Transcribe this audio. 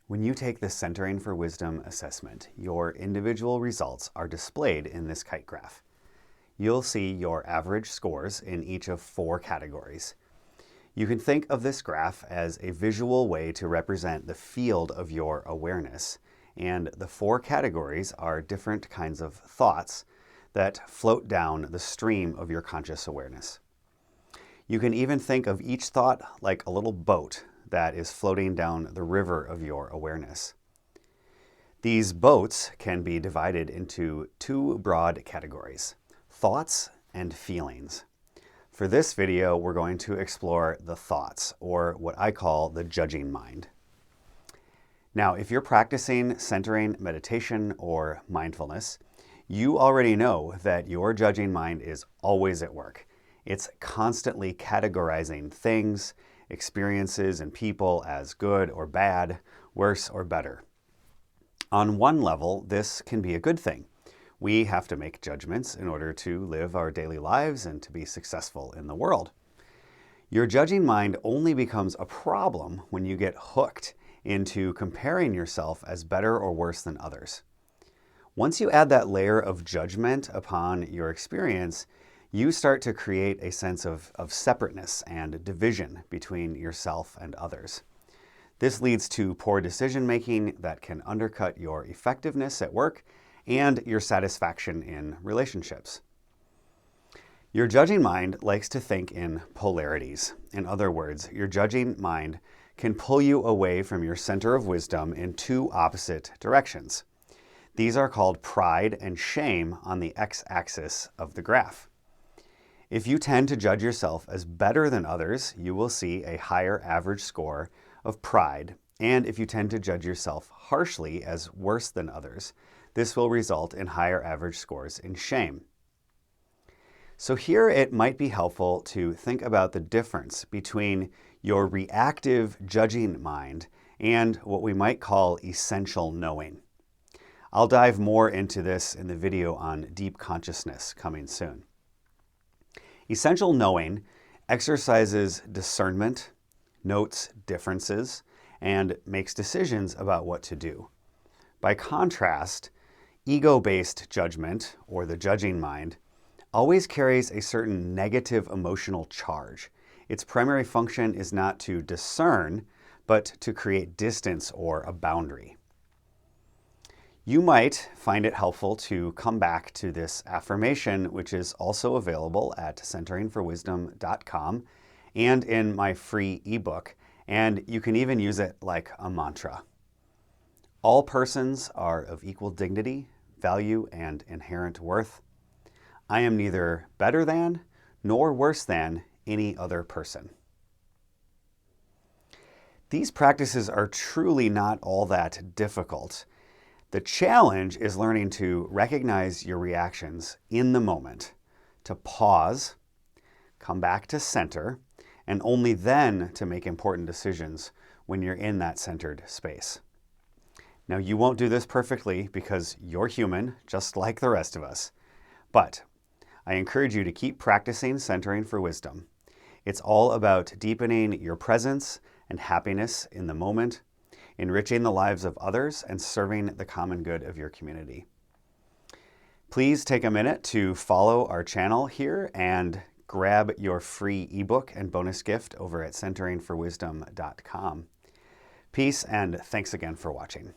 When you take the Centering for Wisdom assessment, your individual results are displayed in this kite graph. You'll see your average scores in each of 4 categories. You can think of this graph as a visual way to represent the field of your awareness, and the 4 categories are different kinds of thoughts that float down the stream of your conscious awareness. You can even think of each thought like a little boat that is floating down the river of your awareness. These boats can be divided into 2 broad categories: thoughts and feelings. For this video, we're going to explore the thoughts, or what I call the judging mind. Now, if you're practicing centering meditation or mindfulness, you already know that your judging mind is always at work. It's constantly categorizing things, experiences, and people as good or bad, worse or better. On one level, this can be a good thing. We have to make judgments in order to live our daily lives and to be successful in the world. Your judging mind only becomes a problem when you get hooked into comparing yourself as better or worse than others. Once you add that layer of judgment upon your experience, you start to create a sense of separateness and division between yourself and others. This leads to poor decision making that can undercut your effectiveness at work and your satisfaction in relationships. Your judging mind likes to think in polarities. In other words, your judging mind can pull you away from your center of wisdom in 2 opposite directions. These are called pride and shame on the x-axis of the graph. If you tend to judge yourself as better than others, you will see a higher average score of pride. And if you tend to judge yourself harshly as worse than others, this will result in higher average scores in shame. So here it might be helpful to think about the difference between your reactive judging mind and what we might call essential knowing. I'll dive more into this in the video on deep consciousness coming soon. Essential knowing exercises discernment, notes differences, and makes decisions about what to do. By contrast, ego-based judgment, or the judging mind, always carries a certain negative emotional charge. Its primary function is not to discern, but to create distance or a boundary. You might find it helpful to come back to this affirmation, which is also available at centeringforwisdom.com and in my free ebook, and you can even use it like a mantra. All persons are of equal dignity, value, and inherent worth. I am neither better than nor worse than any other person. These practices are truly not all that difficult. The challenge is learning to recognize your reactions in the moment, to pause, come back to center, and only then to make important decisions when you're in that centered space. Now, you won't do this perfectly because you're human, just like the rest of us. But I encourage you to keep practicing centering for wisdom. It's all about deepening your presence and happiness in the moment, enriching the lives of others, and serving the common good of your community. Please take a minute to follow our channel here and grab your free ebook and bonus gift over at centeringforwisdom.com. Peace, and thanks again for watching.